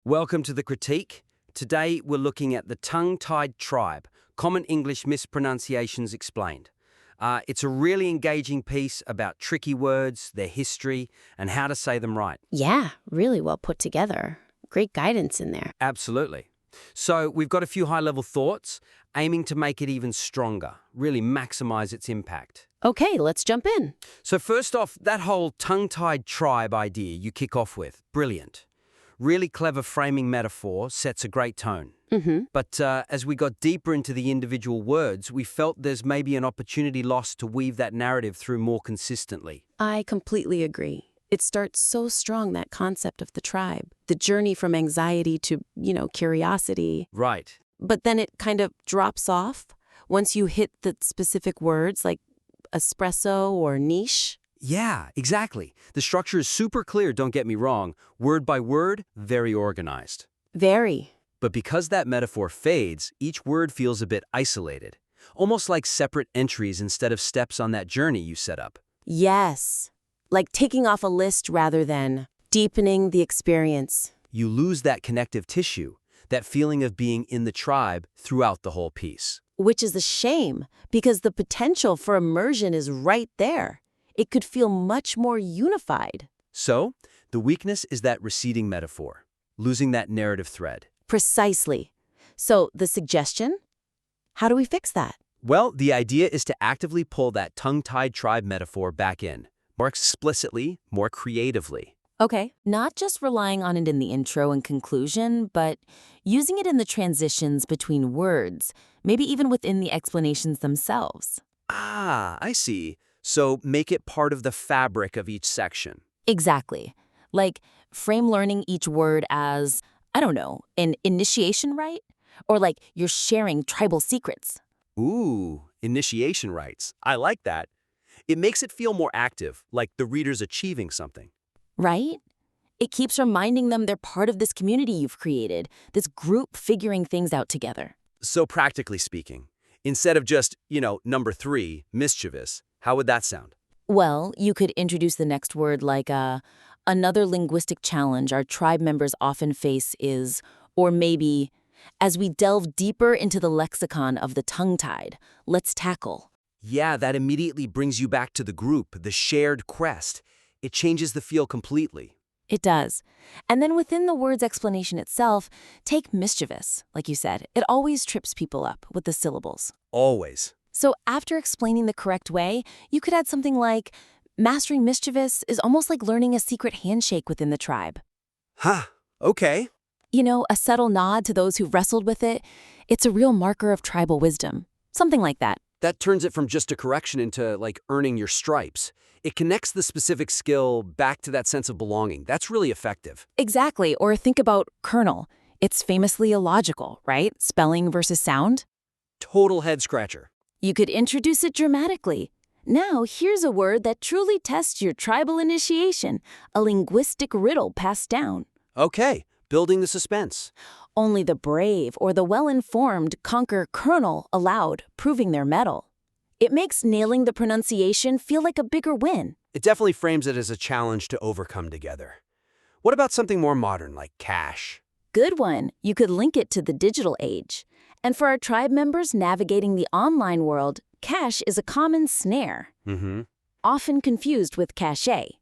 Welcome to the critique. Today we're looking at the tongue-tied tribe, common English mispronunciations explained. It's a really engaging piece about tricky words, their history, and how to say them right. Yeah, really well put together. Great guidance in there. Absolutely. So we've got a few high-level thoughts, aiming to make it even stronger, really maximize its impact. Okay, let's jump in. So first off, that whole tongue-tied tribe idea you kick off with, brilliant. Really clever framing metaphor, sets a great tone. But as we got deeper into the individual words, we felt there's maybe an opportunity lost to weave that narrative through more consistently. I completely agree. It starts so strong, that concept of the tribe, the journey from anxiety to, curiosity. Right. But then it kind of drops off once you hit the specific words like espresso or niche. Yeah, exactly. The structure is super clear, don't get me wrong. Word by word, very organized. Very. But because that metaphor fades, each word feels a bit isolated. Almost like separate entries instead of steps on that journey you set up. Yes. Like taking off a list rather than deepening the experience. You lose that connective tissue, that feeling of being in the tribe throughout the whole piece. Which is a shame, because the potential for immersion is right there. It could feel much more unified. So, the weakness is that receding metaphor, losing that narrative thread. Precisely. So, the suggestion? How do we fix that? Well, the idea is to actively pull that tongue-tied tribe metaphor back in, more explicitly, more creatively. Okay. Not just relying on it in the intro and conclusion, but using it in the transitions between words, maybe even within the explanations themselves. Ah, I see. So make it part of the fabric of each section. Exactly. Like frame learning each word as, an initiation rite? Or like you're sharing tribal secrets. Ooh, initiation rites. I like that. It makes it feel more active, like the reader's achieving something. Right? It keeps reminding them they're part of this community you've created, this group figuring things out together. So practically speaking, instead of just, number 3, mischievous, how would that sound? Well, you could introduce the next word like another linguistic challenge our tribe members often face is, or maybe, as we delve deeper into the lexicon of the tongue-tied, let's tackle. Yeah, that immediately brings you back to the group, the shared quest. It changes the feel completely. It does. And then within the word's explanation itself, take mischievous, like you said. It always trips people up with the syllables. Always. So after explaining the correct way, you could add something like, mastering mischievous is almost like learning a secret handshake within the tribe. Huh, okay. A subtle nod to those who've wrestled with it. It's a real marker of tribal wisdom. Something like that. That turns it from just a correction into, earning your stripes. It connects the specific skill back to that sense of belonging. That's really effective. Exactly. Or think about kernel. It's famously illogical, right? Spelling versus sound. Total head-scratcher. You could introduce it dramatically. Now, here's a word that truly tests your tribal initiation, a linguistic riddle passed down. Okay, building the suspense. Only the brave or the well-informed conquer kernel aloud, proving their mettle. It makes nailing the pronunciation feel like a bigger win. It definitely frames it as a challenge to overcome together. What about something more modern, like cash? Good one. You could link it to the digital age. And for our tribe members navigating the online world, cache is a common snare, often confused with cachet.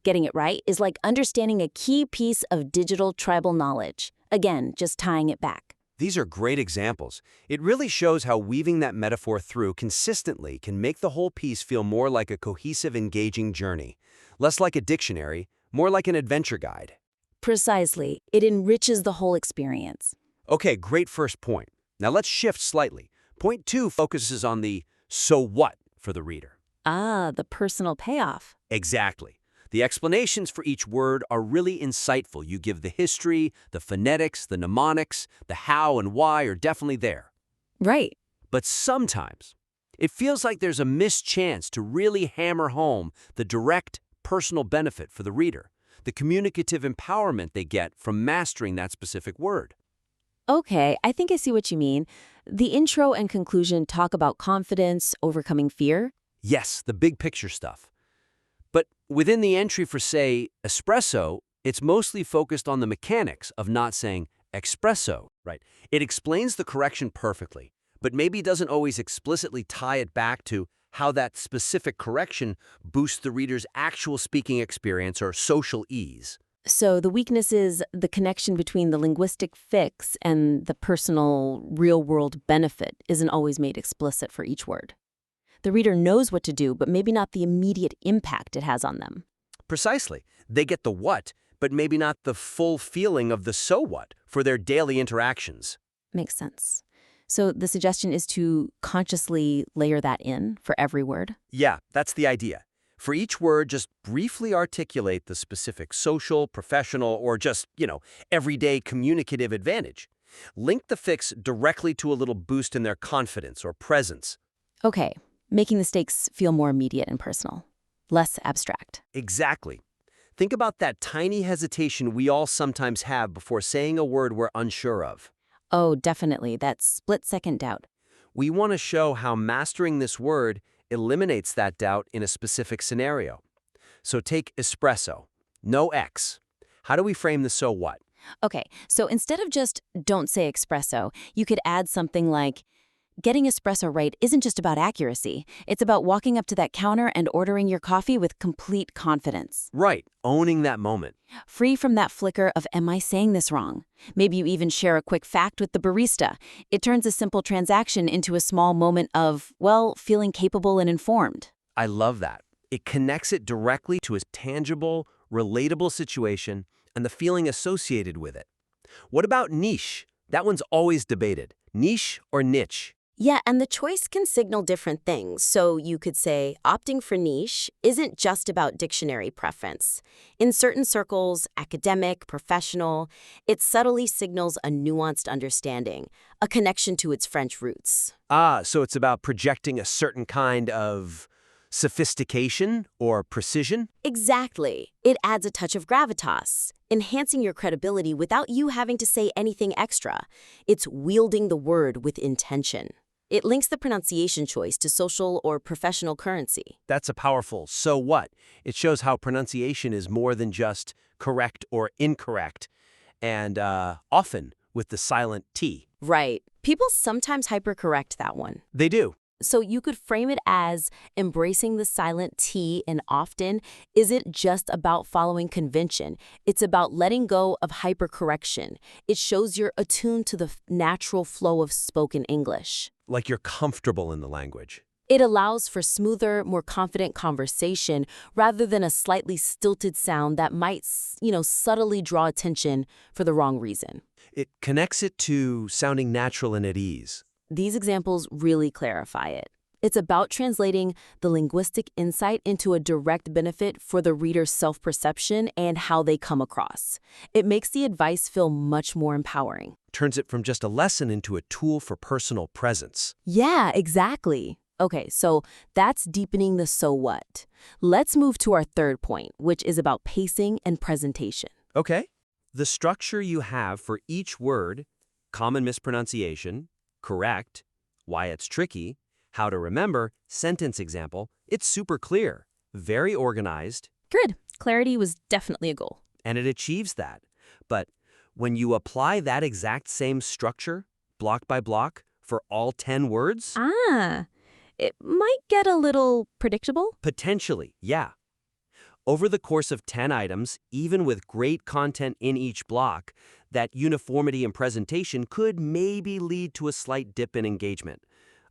Getting it right is like understanding a key piece of digital tribal knowledge. Again, just tying it back. These are great examples. It really shows how weaving that metaphor through consistently can make the whole piece feel more like a cohesive, engaging journey. Less like a dictionary, more like an adventure guide. Precisely. It enriches the whole experience. Okay, great first point. Now let's shift slightly. Point 2 focuses on the so what for the reader. Ah, the personal payoff. Exactly. The explanations for each word are really insightful. You give the history, the phonetics, the mnemonics, the how and why are definitely there. Right. But sometimes, it feels like there's a missed chance to really hammer home the direct personal benefit for the reader, the communicative empowerment they get from mastering that specific word. Okay, I think I see what you mean. The intro and conclusion talk about confidence, overcoming fear. Yes, the big picture stuff. But within the entry for, say, espresso, It's mostly focused on the mechanics of not saying espresso, right? It explains the correction perfectly, but maybe doesn't always explicitly tie it back to how that specific correction boosts the reader's actual speaking experience or social ease. So the weakness is the connection between the linguistic fix and the personal, real-world benefit isn't always made explicit for each word. The reader knows what to do, but maybe not the immediate impact it has on them. Precisely. They get the what, but maybe not the full feeling of the so what for their daily interactions. Makes sense. So the suggestion is to consciously layer that in for every word? Yeah, that's the idea. For each word, just briefly articulate the specific social, professional, or just, everyday communicative advantage. Link the fix directly to a little boost in their confidence or presence. Okay, making the stakes feel more immediate and personal, less abstract. Exactly. Think about that tiny hesitation we all sometimes have before saying a word we're unsure of. Oh, definitely, that split-second doubt. We want to show how mastering this word eliminates that doubt in a specific scenario. So take espresso. No X. How do we frame the so what? Okay, so instead of just don't say espresso, you could add something like, getting espresso right isn't just about accuracy. It's about walking up to that counter and ordering your coffee with complete confidence. Right, owning that moment. Free from that flicker of, am I saying this wrong? Maybe you even share a quick fact with the barista. It turns a simple transaction into a small moment of, well, feeling capable and informed. I love that. It connects it directly to a tangible, relatable situation and the feeling associated with it. What about niche? That one's always debated. Niche or niche? Yeah, and the choice can signal different things. So you could say opting for niche isn't just about dictionary preference. In certain circles, academic, professional, it subtly signals a nuanced understanding, a connection to its French roots. So it's about projecting a certain kind of sophistication or precision? Exactly. It adds a touch of gravitas, enhancing your credibility without you having to say anything extra. It's wielding the word with intention. It links the pronunciation choice to social or professional currency. That's a powerful so what. It shows how pronunciation is more than just correct or incorrect, and often with the silent T. Right. People sometimes hypercorrect that one. They do. So you could frame it as embracing the silent T and often isn't just about following convention. It's about letting go of hypercorrection. It shows you're attuned to the natural flow of spoken English. Like you're comfortable in the language. It allows for smoother, more confident conversation rather than a slightly stilted sound that might, subtly draw attention for the wrong reason. It connects it to sounding natural and at ease. These examples really clarify it. It's about translating the linguistic insight into a direct benefit for the reader's self-perception and how they come across. It makes the advice feel much more empowering. Turns it from just a lesson into a tool for personal presence. Yeah, exactly. Okay, so that's deepening the so what. Let's move to our third point, which is about pacing and presentation. Okay. The structure you have for each word, common mispronunciation, correct, why it's tricky, how to remember, sentence example, it's super clear, very organized. Good. Clarity was definitely a goal. And it achieves that. But when you apply that exact same structure, block by block, for all 10 words? It might get a little predictable. Potentially, yeah. Over the course of 10 items, even with great content in each block, that uniformity in presentation could maybe lead to a slight dip in engagement.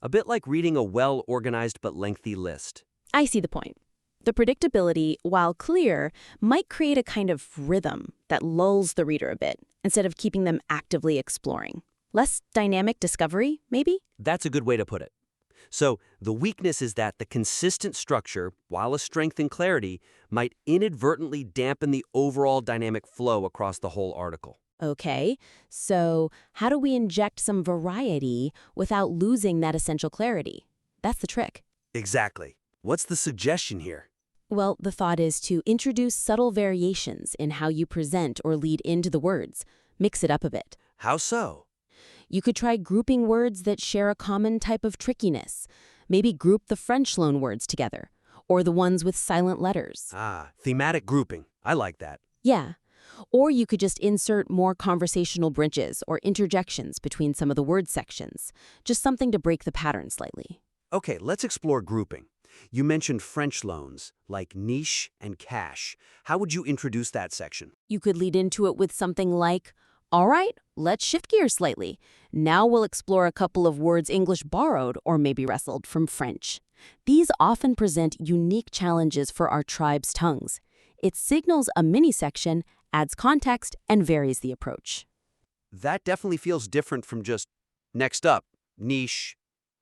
A bit like reading a well-organized but lengthy list. I see the point. The predictability, while clear, might create a kind of rhythm that lulls the reader a bit, instead of keeping them actively exploring. Less dynamic discovery, maybe? That's a good way to put it. So the weakness is that the consistent structure, while a strength in clarity, might inadvertently dampen the overall dynamic flow across the whole article. Okay, so how do we inject some variety without losing that essential clarity? That's the trick. Exactly. What's the suggestion here? Well, the thought is to introduce subtle variations in how you present or lead into the words. Mix it up a bit. How so? You could try grouping words that share a common type of trickiness. Maybe group the French loan words together, or the ones with silent letters. Thematic grouping. I like that. Yeah. Or you could just insert more conversational bridges or interjections between some of the word sections. Just something to break the pattern slightly. Okay, let's explore grouping. You mentioned French loans, like niche and cash. How would you introduce that section? You could lead into it with something like, all right, let's shift gears slightly. Now we'll explore a couple of words English borrowed or maybe wrestled from French. These often present unique challenges for our tribe's tongues. It signals a mini-section, adds context, and varies the approach. That definitely feels different from just next up, niche.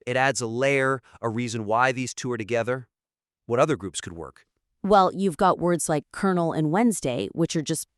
It adds a layer, a reason why these two are together. What other groups could work? Well, you've got words like Colonel and Wednesday, which are just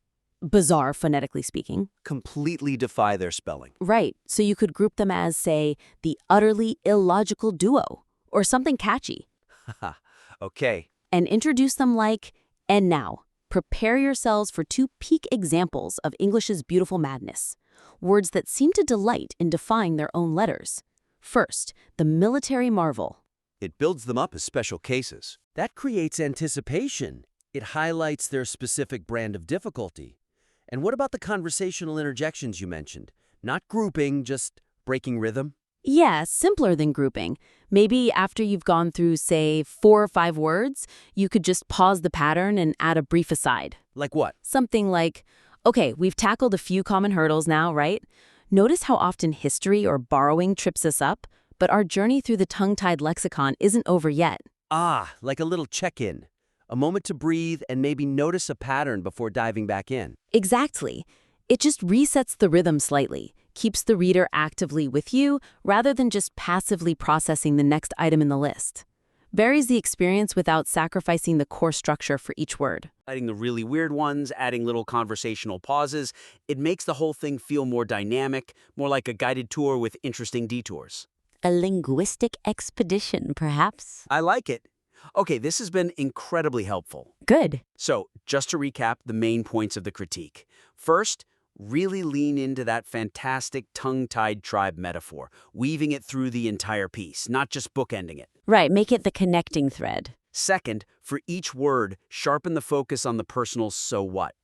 bizarre phonetically speaking. Completely defy their spelling. Right, so you could group them as, say, the utterly illogical duo, or something catchy. Haha, okay. And introduce them like, and now, prepare yourselves for two peak examples of English's beautiful madness. Words that seem to delight in defying their own letters. First, the military marvel. It builds them up as special cases. That creates anticipation. It highlights their specific brand of difficulty. And what about the conversational interjections you mentioned? Not grouping, just breaking rhythm? Yeah, simpler than grouping. Maybe after you've gone through, say, 4 or 5 words, you could just pause the pattern and add a brief aside. Like what? Something like, okay, we've tackled a few common hurdles now, right? Notice how often history or borrowing trips us up, but our journey through the tongue-tied lexicon isn't over yet. Ah, like a little check-in. A moment to breathe and maybe notice a pattern before diving back in. Exactly. It just resets the rhythm slightly, keeps the reader actively with you rather than just passively processing the next item in the list. Varies the experience without sacrificing the core structure for each word. Adding the really weird ones, adding little conversational pauses, it makes the whole thing feel more dynamic, more like a guided tour with interesting detours. A linguistic expedition, perhaps? I like it. Okay, this has been incredibly helpful. Good. So, just to recap the main points of the critique. First, really lean into that fantastic tongue-tied tribe metaphor, weaving it through the entire piece, not just bookending it. Right, make it the connecting thread. Second, for each word, sharpen the focus on the personal so what.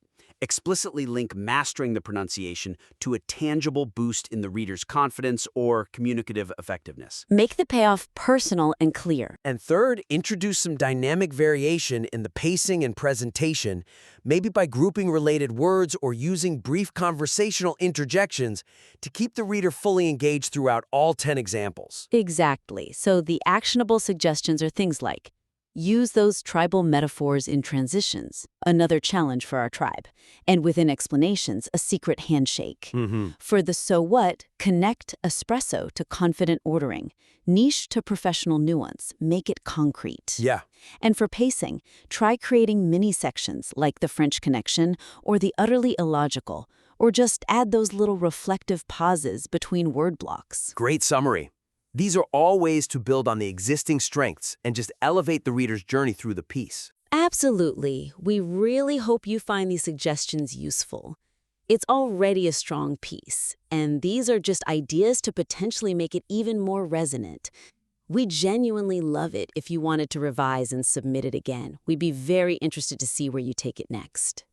Explicitly link mastering the pronunciation to a tangible boost in the reader's confidence or communicative effectiveness. Make the payoff personal and clear. And third, introduce some dynamic variation in the pacing and presentation, maybe by grouping related words or using brief conversational interjections to keep the reader fully engaged throughout all 10 examples. Exactly. So the actionable suggestions are things like, use those tribal metaphors in transitions, another challenge for our tribe. And within explanations, a secret handshake. For the so what, connect espresso to confident ordering, niche to professional nuance, make it concrete. Yeah. And for pacing, try creating mini-sections like the French connection or the utterly illogical, or just add those little reflective pauses between word blocks. Great summary. These are all ways to build on the existing strengths and just elevate the reader's journey through the piece. Absolutely. We really hope you find these suggestions useful. It's already a strong piece, and these are just ideas to potentially make it even more resonant. We genuinely love it if you wanted to revise and submit it again. We'd be very interested to see where you take it next.